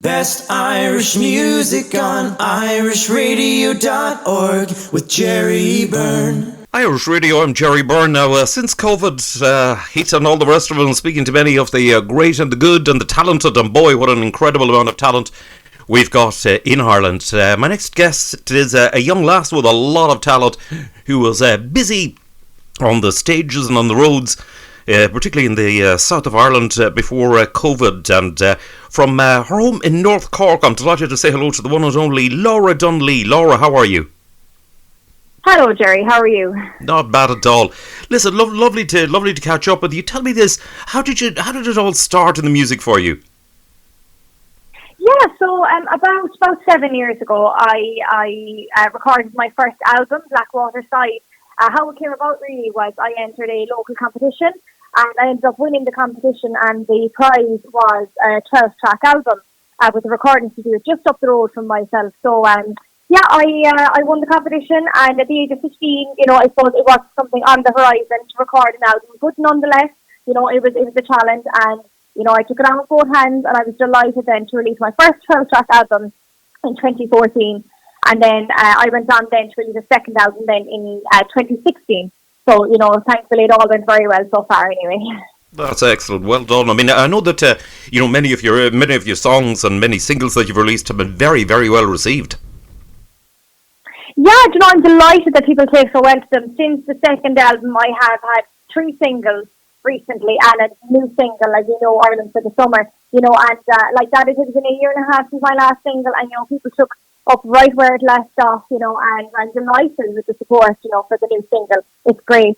Best Irish music on irishradio.org with Jerry Byrne. Irish Radio, I'm Jerry Byrne. Now, since COVID hit and all the rest of them, speaking to many of the great and the good and the talented, and boy, what an incredible amount of talent we've got in Ireland. My next guest is a young lass with a lot of talent who was busy on the stages and on the roads, particularly in the south of Ireland before COVID. And from her home in North Cork, I'm delighted to say hello to the one and only Laura Dunlea. Laura, how are you? Hello, Jerry. How are you? Not bad at all. Listen, lovely to catch up with you. Tell me this: how did it all start in the music for you? Yeah, so about 7 years ago, I recorded my first album, Blackwater Side. How it came about really was I entered a local competition, and I ended up winning the competition, and the prize was a 12-track album with a recording studio just up the road from myself. So yeah, I won the competition, and at the age of 15, I suppose it was something on the horizon to record an album. But nonetheless, it was a challenge, and I took it on with both hands, and I was delighted then to release my first 12-track album in 2014, and then I went on then to release a second album then in 2016. So thankfully it all went very well so far anyway. That's excellent. Well done. I mean, I know that many of your songs and many singles that you've released have been very, very well received. Yeah, I'm delighted that people take so well to them. Since the second album, I have had 3 singles recently and a new single, as you know, Ireland for the Summer, and like that, it has been a year and a half since my last single, and, people took up right where it left off, and I'm delighted with the support, for the new single. It's great,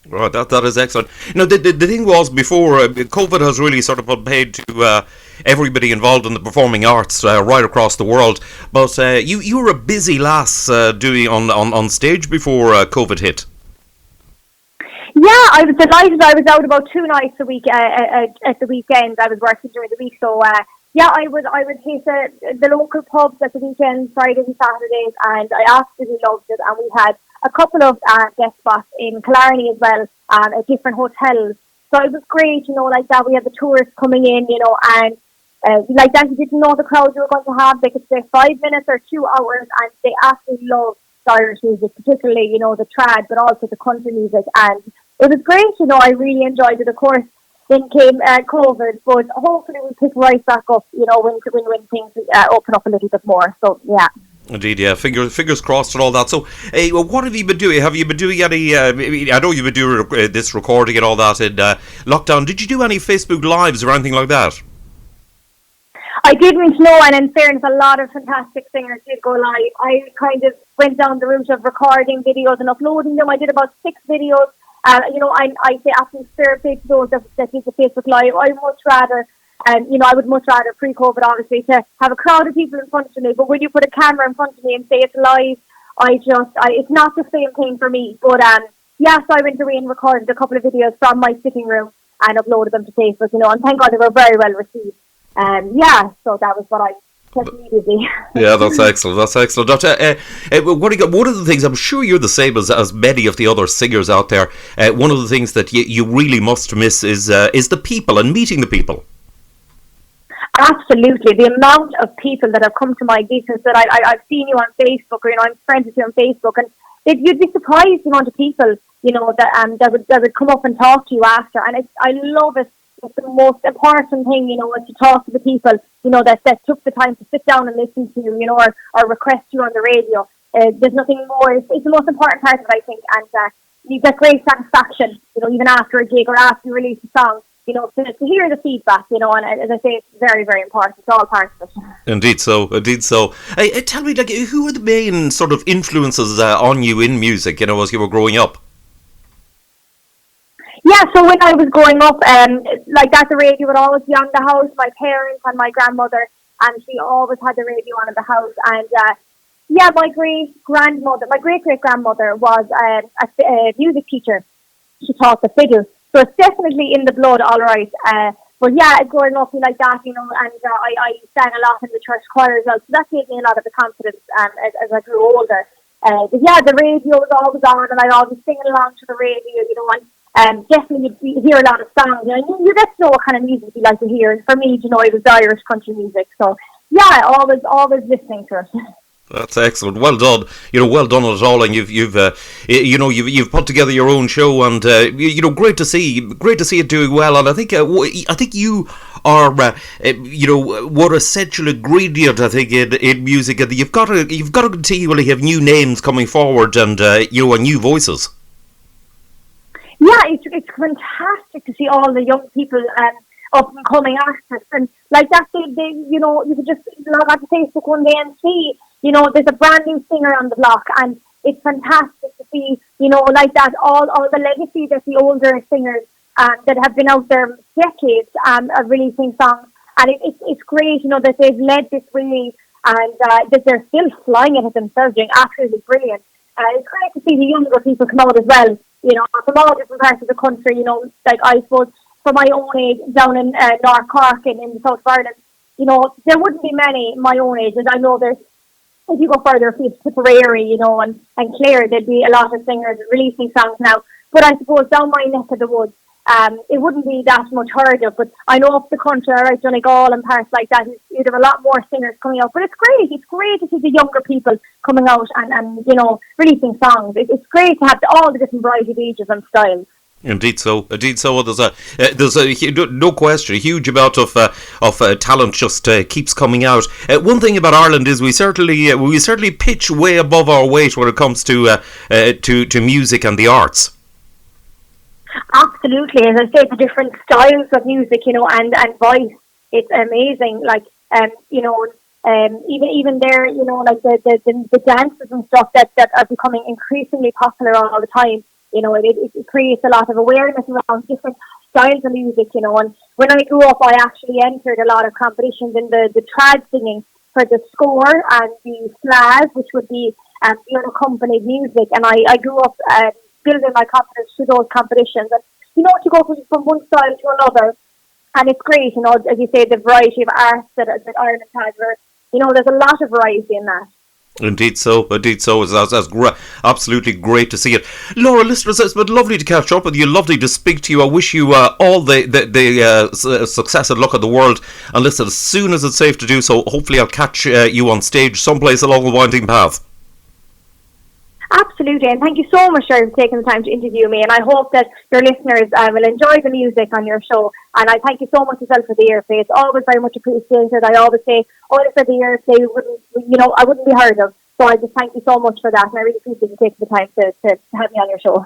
Right, that is excellent. The thing was, before COVID has really sort of put paid to everybody involved in the performing arts right across the world. But you were a busy lass doing on stage before COVID hit. Yeah, I was delighted. I was out about 2 nights a week at the weekend. I was working during the week, so yeah, I would hit the local pubs at the weekends, Fridays and Saturdays, and I absolutely loved it. And we had a couple of guest spots in Killarney as well, at different hotels. So it was great, like that. We had the tourists coming in, and like that, you didn't know the crowd you were going to have. They could stay 5 minutes or 2 hours, and they absolutely loved Irish music, particularly, the trad, but also the country music. And it was great, I really enjoyed it. Of course, then came COVID, but hopefully we'll pick right back up, when things open up a little bit more. So, yeah. Indeed, yeah. Fingers crossed and all that. So, what have you been doing? Have you been doing any? I know you've been doing this recording and all that in lockdown. Did you do any Facebook Lives or anything like that? I didn't know, and in fairness, a lot of fantastic singers did go live. I kind of went down the route of recording videos and uploading them. I did about 6 videos. I say absolutely fair play to those that did the Facebook Live. I would much rather pre-COVID, obviously, to have a crowd of people in front of me. But when you put a camera in front of me and say it's live, it's not the same thing for me. But so I went away and recorded a couple of videos from my sitting room and uploaded them to Facebook. And thank God they were very well received. So that was what I kept me busy. Yeah, that's excellent. That's excellent. One of the things, I'm sure you're the same as many of the other singers out there. One of the things that you really must miss is the people and meeting the people. Absolutely. The amount of people that have come to my gigs that I've seen you on Facebook, or I'm friends with you on Facebook, and you'd be surprised the amount of people that would come up and talk to you after. And I love it. It's the most important thing, is to talk to the people, that took the time to sit down and listen to you, or request you on the radio. There's nothing more. It's the most important part of it, I think. And you get great satisfaction, even after a gig or after you release a song, to hear the feedback, and as I say, it's very, very important. It's all part of it. Indeed so. Tell me, who are the main sort of influences on you in music, as you were growing up? Yeah, so when I was growing up, the radio would always be on the house. My parents and my grandmother, and she always had the radio on in the house. And my great-great-grandmother was a music teacher. She taught the fiddle. So it's definitely in the blood, all right. But yeah, growing up like that, and I sang a lot in the church choir as well. So that gave me a lot of the confidence as I grew older. But yeah, the radio was always on, and I'd always sing along to the radio, definitely you hear a lot of songs. You get to know what kind of music you like to hear. And for me, it was Irish country music. So yeah, always listening to it. That's excellent. Well done. Well done at all. And you've put together your own show, and great to see it doing well. And I think you are what essential ingredient I think in music. And you've got to continually have new names coming forward, and and new voices. Yeah, it's fantastic to see all the young people up and coming artists, and like that they you could just log on to Facebook one day and see there's a brand new singer on the block, and it's fantastic to see like that all the legacy that the older singers that have been out there decades of releasing songs, and it's great that they've led this way, and that they're still flying at it themselves, doing absolutely brilliant. It's great to see the younger people come out as well. From all different parts of the country, like I suppose for my own age down in North Cork and in the south of Ireland, there wouldn't be many my own age, and I know there's, if you go further afield to Tipperary, and Clare, there'd be a lot of singers releasing songs now. But I suppose down my neck of the woods, it wouldn't be that much heard of. But I know up the country, right, Donegal and parts like that, you'd have a lot more singers coming out. But it's great. It's great to see the younger people coming out and releasing songs. It's great to have all the different variety of ages and styles. Indeed so. There's no question, a huge amount of talent just keeps coming out. One thing about Ireland is we certainly pitch way above our weight when it comes to music and the arts. Absolutely, as I say, the different styles of music, and voice, it's amazing. Like, even there, like the dances and stuff that are becoming increasingly popular all the time. It creates a lot of awareness around different styles of music, and when I grew up, I actually entered a lot of competitions in the trad singing for the score and the slaz, which would be the unaccompanied music, and I grew up building my confidence through those competitions, and to go from one style to another, and it's great, as you say, the variety of arts that Ireland has, where, there's a lot of variety in that. Indeed so. It's absolutely great to see it. Laura, listeners, it's been lovely to catch up with you, lovely to speak to you. I wish you all the success and luck in the world. And listen, as soon as it's safe to do so, hopefully I'll catch you on stage someplace along the winding path. Absolutely, and thank you so much for taking the time to interview me, and I hope that your listeners will enjoy the music on your show, and I thank you so much as well for the airplay. It's always very much appreciated. I always say, if for the airplay I wouldn't be heard of, so I just thank you so much for that, and I really appreciate you taking the time to have me on your show.